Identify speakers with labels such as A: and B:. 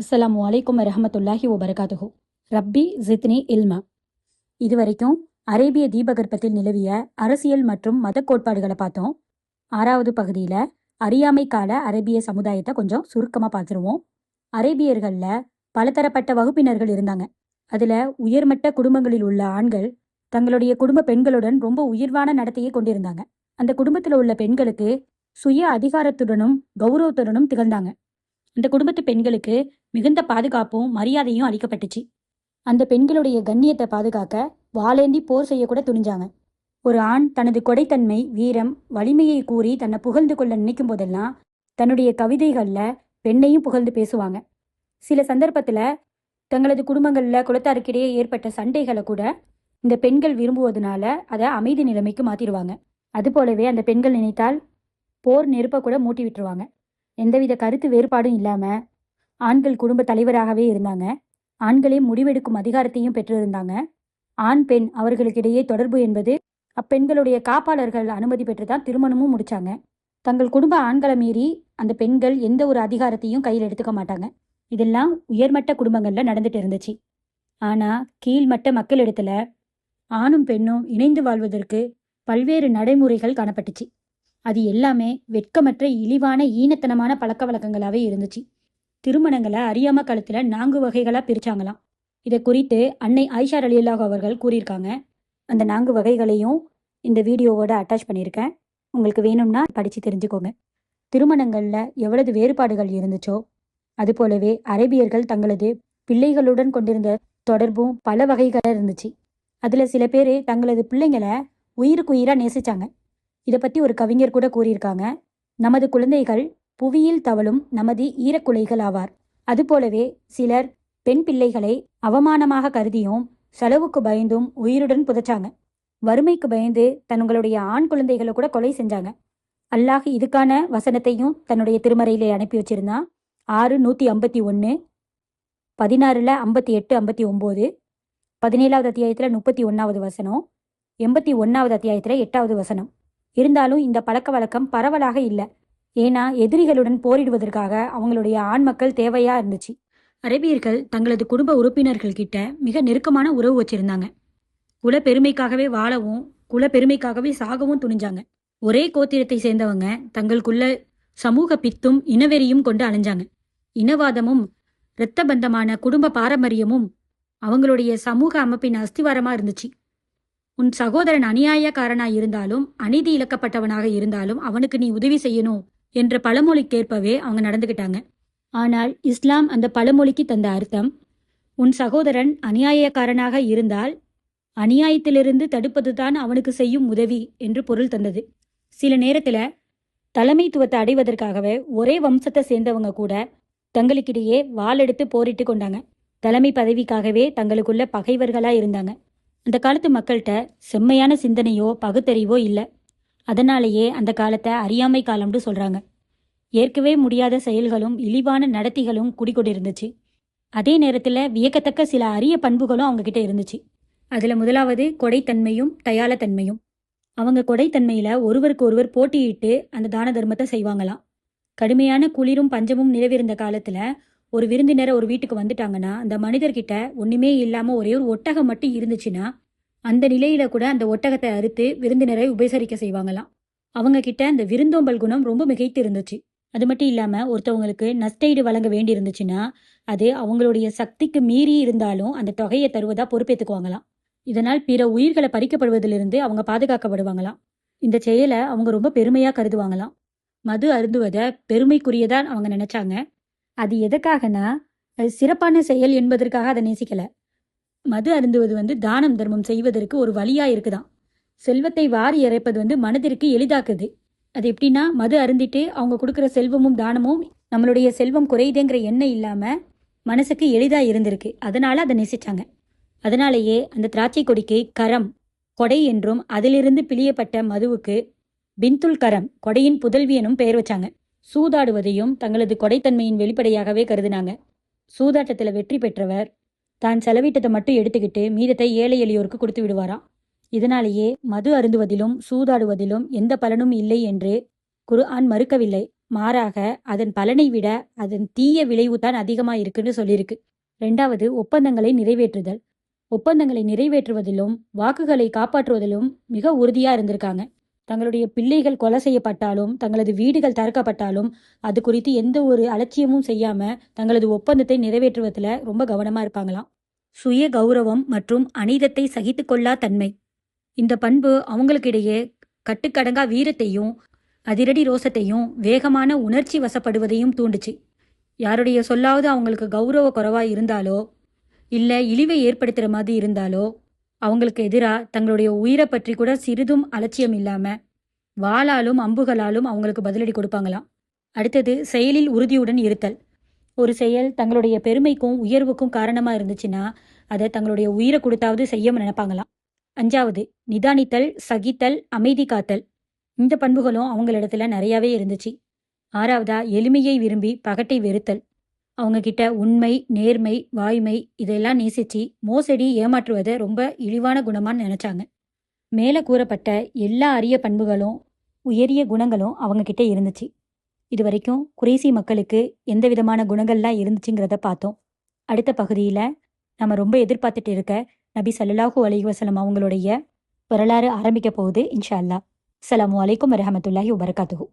A: அஸ்ஸலாமு அலைக்கும் வரஹமத்துல்லாஹி வபரகாத்துஹு. ரப்பி ஜித்னி இல்மா. இதுவரைக்கும் அரேபிய தீபகற்பத்தில் நிலவிய அரசியல் மற்றும் மத கோட்பாடுகளை பார்த்தோம். 6வது பகுதியில் அறியாமை கால அரேபிய சமுதாயத்தை கொஞ்சம் சுருக்கமாக பார்த்துருவோம். அரேபியர்களில் பலதரப்பட்ட வகுப்பினர்கள் இருந்தாங்க. அதில் உயர்மட்ட குடும்பங்களில் உள்ள ஆண்கள் தங்களுடைய குடும்ப பெண்களுடன் ரொம்ப உயர்வான நடத்தையை கொண்டிருந்தாங்க. அந்த குடும்பத்தில் உள்ள பெண்களுக்கு சுய அதிகாரத்துடனும் கௌரவத்துடனும் திகழ்ந்தாங்க. அந்த குடும்பத்து பெண்களுக்கு மிகுந்த பாதுகாப்பும் மரியாதையும் அளிக்கப்பட்டுச்சு. அந்த பெண்களுடைய கண்ணியத்தை பாதுகாக்க வாளேந்தி போர் செய்யக்கூட துணிஞ்சாங்க. ஒரு ஆண் தனது கொடைத்தன்மை, வீரம், வலிமையை கூறி தன்னை புகழ்ந்து கொள்ள நினைக்கும் போதெல்லாம் தன்னுடைய கவிதைகளில் பெண்ணையும் புகழ்ந்து பேசுவாங்க. சில சந்தர்ப்பத்தில் தங்களது குடும்பங்களில் குலத்தாருக்கிடையே ஏற்பட்ட சண்டைகளை கூட இந்த பெண்கள் விரும்புவதனால அதை அமைதி நிலைமைக்கு மாற்றிடுவாங்க. அதுபோலவே அந்த பெண்கள் நினைத்தால் போர் நெருப்பை கூட மூட்டி விட்டுருவாங்க. எந்தவித கருத்து வேறுபாடும் இல்லாமல் ஆண்கள் குடும்ப தலைவராகவே இருந்தாங்க. ஆண்களே முடிவெடுக்கும் அதிகாரத்தையும் பெற்றிருந்தாங்க. ஆண் பெண் அவர்களுக்கிடையே தொடர்பு என்பது அப்பெண்களுடைய காப்பாளர்கள் அனுமதி பெற்று தான் திருமணமும் முடிச்சாங்க. தங்கள் குடும்ப ஆண்களை மீறி அந்த பெண்கள் எந்த ஒரு அதிகாரத்தையும் கையில் எடுத்துக்க மாட்டாங்க. இதெல்லாம் உயர்மட்ட குடும்பங்களில் நடந்துட்டு இருந்துச்சு. ஆனால் கீழ்மட்ட மக்களிடத்துல ஆணும் பெண்ணும் இணைந்து வாழ்வதற்கு பல்வேறு நடைமுறைகள் காணப்பட்டுச்சு. அது எல்லாமே வெட்கமற்ற இழிவான ஈனத்தனமான பழக்க வழக்கங்களாகவே இருந்துச்சு. திருமணங்களை அறியாம காலத்தில் 4 வகைகளாக பிரிச்சாங்களாம். இதை குறித்து அன்னை ஆயிஷா ரலியல்லாஹு அவர்கள் கூறியிருக்காங்க. அந்த 4 வகைகளையும் இந்த வீடியோவோட அட்டாச் பண்ணியிருக்கேன். உங்களுக்கு வேணும்னா படித்து தெரிஞ்சுக்கோங்க. திருமணங்களில் எவ்வளவு வேறுபாடுகள் இருந்துச்சோ அது போலவே அரேபியர்கள் தங்களது பிள்ளைகளுடன் கொண்டிருந்த தொடர்பும் பல வகைகளாக இருந்துச்சு. அதில் சில பேர் தங்களது பிள்ளைங்களை உயிருக்கு உயிராக நேசிச்சாங்க. இதை பற்றி ஒரு கவிஞர் கூட கூறியிருக்காங்க. நமது குழந்தைகள் புவியில் தவழும் நமது ஈரக்குலைகள் ஆவார். அதுபோலவே சிலர் பெண் பிள்ளைகளை அவமானமாக கருதியும் செலவுக்கு பயந்தும் உயிருடன் புதைச்சாங்க. வறுமைக்கு பயந்து தங்களுடைய ஆண் குழந்தைகளை கூட கொலை செஞ்சாங்க. அல்லாஹ் இதுக்கான வசனத்தையும் தன்னுடைய திருமறையிலே அனுப்பி வச்சிருந்தான். 6:151, 16, 58, 59, 17வது அத்தியாயத்தில் 31வது வசனம், 81வது அத்தியாயத்தில் 8வது வசனம். இருந்தாலும் இந்த பழக்க வழக்கம் பரவலாக இல்லை. ஏன்னா எதிரிகளுடன் போரிடுவதற்காக அவங்களுடைய ஆண் மக்கள் தேவையா இருந்துச்சு. அரேபியர்கள் தங்களது குடும்ப உறுப்பினர்கள் கிட்ட மிக நெருக்கமான உறவு வச்சிருந்தாங்க. குல பெருமைக்காகவே வாழவும் குல பெருமைக்காகவே சாகவும் துணிஞ்சாங்க. ஒரே கோத்திரத்தை சேர்ந்தவங்க தங்களுக்குள்ள சமூக பித்தும் இனவெறியும் கொண்டு அலைஞ்சாங்க. இனவாதமும் இரத்த பந்தமான குடும்ப பாரம்பரியமும் அவங்களுடைய சமூக அமைப்பின் அஸ்திவாரமா இருந்துச்சு. உன் சகோதரன் அநியாயக்காரனா இருந்தாலும் அநீதி இழக்கப்பட்டவனாக இருந்தாலும் அவனுக்கு நீ உதவி செய்யணும் என்ற பழமொழிக்கேற்பவே அவங்க நடந்துக்கிட்டாங்க. ஆனால் இஸ்லாம் அந்த பழமொழிக்கு தந்த அர்த்தம், உன் சகோதரன் அநியாயக்காரனாக இருந்தால் அநியாயத்திலிருந்து தடுப்பதுதான் அவனுக்கு செய்யும் உதவி என்று பொருள் தந்தது. சில நேரத்தில் தலைமைத்துவத்தை அடைவதற்காகவே ஒரே வம்சத்தை சேர்ந்தவங்க கூட தங்களுக்கிடையே வாளெடுத்து போரிட்டு கொண்டாங்க. தலைமை பதவிக்காகவே தங்களுக்குள்ள பகைவர்களா இருந்தாங்க. அந்த காலத்து மக்கள்கிட்ட செம்மையான சிந்தனையோ பகுத்தறிவோ இல்லை. அதனாலேயே அந்த காலத்தை அறியாமை காலம்னு சொல்றாங்க. ஏற்கவே முடியாத செயல்களும் இழிவான நடத்திகளும் குடிக்கொண்டிருந்துச்சு. அதே நேரத்தில் வியக்கத்தக்க சில அரிய பண்புகளும் அவங்க கிட்ட இருந்துச்சு. அதில் முதலாவது கொடைத்தன்மையும் தயாளத்தன்மையும். அவங்க கொடைத்தன்மையில் ஒருவருக்கு ஒருவர் போட்டியிட்டு அந்த தான தர்மத்தை செய்வாங்களாம். கடுமையான குளிரும் பஞ்சமும் நிலவிருந்த காலத்தில் ஒரு விருந்தினரை ஒரு வீட்டுக்கு வந்துட்டாங்கன்னா அந்த மனிதர்கிட்ட ஒன்றுமே இல்லாமல் ஒரே ஒரு ஒட்டகம் மட்டும் இருந்துச்சுன்னா அந்த நிலையில கூட அந்த ஒட்டகத்தை அறுத்து விருந்தினரை உபசரிக்க செய்வாங்களாம். அவங்க கிட்ட அந்த விருந்தோம்பல் குணம் ரொம்ப மிகைத்து இருந்துச்சு. அது மட்டும் இல்லாமல் ஒருத்தவங்களுக்கு நஷ்டஈடு வழங்க வேண்டி இருந்துச்சுன்னா அது அவங்களுடைய சக்திக்கு மீறி இருந்தாலும் அந்த தொகையை தருவதா பொறுப்பேற்றுக்குவாங்களாம். இதனால் பிற உயிர்களை பறிக்கப்படுவதிலிருந்து அவங்க பாதுகாக்கப்படுவாங்களாம். இந்த செயலை அவங்க ரொம்ப பெருமையாக கருதுவாங்களாம். மது அருந்துவதை பெருமைக்குரியதான் அவங்க நினைச்சாங்க. அது எதுக்காகனா அது சிறப்பான செயல் என்பதற்காக அதை நேசிக்கல. மது அருந்துவது தானம் தர்மம் செய்வதற்கு ஒரு வழியா இருக்குதான். செல்வத்தை வாரி இறைப்பது மனதிற்கு எளிதாக்குது. அது எப்படின்னா மது அருந்திட்டு அவங்க கொடுக்குற செல்வமும் தானமும் நம்மளுடைய செல்வம் குறையுதுங்கிற எண்ணம் இல்லாம மனசுக்கு எளிதா இருந்திருக்கு. அதனால அதை நேசிச்சாங்க. அதனாலேயே அந்த திராட்சை கொடிக்கு கரம் கொடை என்றும் அதிலிருந்து பிழியப்பட்ட மதுவுக்கு பின்துல் கரம் கொடையின் புதல்வி எனும் பெயர் வச்சாங்க. சூதாடுவதையும் தங்களது கொடைத்தன்மையின் வெளிப்படையாகவே கருதினாங்க. சூதாட்டத்தில் வெற்றி பெற்றவர் தான் செலவிட்டத்தை மட்டும் எடுத்துக்கிட்டு மீதத்தை ஏழை எளியோருக்கு கொடுத்து விடுவாராம். இதனாலேயே மது அருந்துவதிலும் சூதாடுவதிலும் எந்த பலனும் இல்லை என்று குர்ஆன் மறுக்கவில்லை. மாறாக அதன் பலனை விட அதன் தீய விளைவு தான் அதிகமா இருக்குன்னு சொல்லியிருக்கு. 2வது ஒப்பந்தங்களை நிறைவேற்றுதல். ஒப்பந்தங்களை நிறைவேற்றுவதிலும் வாக்குகளை காப்பாற்றுவதிலும் மிக உறுதியா இருந்திருக்காங்க. தங்களுடைய பிள்ளைகள் கொலை செய்யப்பட்டாலும் தங்களது வீடுகள் தகர்க்கப்பட்டாலும் அது குறித்து எந்த ஒரு அலட்சியமும் செய்யாம தங்களது ஒப்பந்தத்தை நிறைவேற்றுவதில் ரொம்ப கவனமா இருப்பாங்களாம். சுய கௌரவம் மற்றும் அநீதத்தை சகித்துக்கொள்ளா தன்மை. இந்த பண்பு அவங்களுக்கிடையே கட்டுக்கடங்கா வீரத்தையும் அதிரடி ரோசத்தையும் வேகமான உணர்ச்சி வசப்படுவதையும் தூண்டுச்சு. யாருடைய சொல்லாவது அவங்களுக்கு கௌரவ குறைவா இருந்தாலோ இல்ல இழிவை ஏற்படுத்துற மாதிரி இருந்தாலோ அவங்களுக்கு எதிராக தங்களுடைய உயிரை பற்றி கூட சிறிதும் அலட்சியம் இல்லாம வாளாலும் அம்புகளாலும் அவங்களுக்கு பதிலடி கொடுப்பாங்களாம். அடுத்தது செயலில் உறுதியுடன் இருத்தல். ஒரு செயல் தங்களுடைய பெருமைக்கும் உயர்வுக்கும் காரணமா இருந்துச்சுன்னா அதை தங்களுடைய உயிரை கொடுத்தாவது செய்ய நினைப்பாங்களாம். 5வது நிதானித்தல், சகித்தல், அமைதி காத்தல். இந்த பண்புகளும் அவங்களிடத்துல நிறையாவே இருந்துச்சு. 6வதா எளிமையை விரும்பி பகட்டை வெறுத்தல். அவங்க கிட்ட உண்மை, நேர்மை, வாய்மை இதெல்லாம் நேசிச்சு மோசடி, ஏமாற்றுவதை ரொம்ப இழிவான குணமான்னு நினைச்சாங்க. மேலே கூறப்பட்ட எல்லா அரிய பண்புகளும் உயரிய குணங்களும் அவங்க கிட்ட இருந்துச்சு. இது வரைக்கும் குறைசி மக்களுக்கு எந்த விதமான குணங்கள்லாம் இருந்துச்சுங்கிறத பார்த்தோம். அடுத்த பகுதியில் நம்ம ரொம்ப எதிர்பார்த்துட்டு இருக்க நபி ஸல்லல்லாஹு அலைஹி வஸல்லம் அவங்களுடைய வரலாறு ஆரம்பிக்க போகுது இன்ஷா அல்லாஹ். அஸ்ஸலாமு அலைக்கும் வரஹ்மத்துல்லாஹி வபரகாத்துஹு.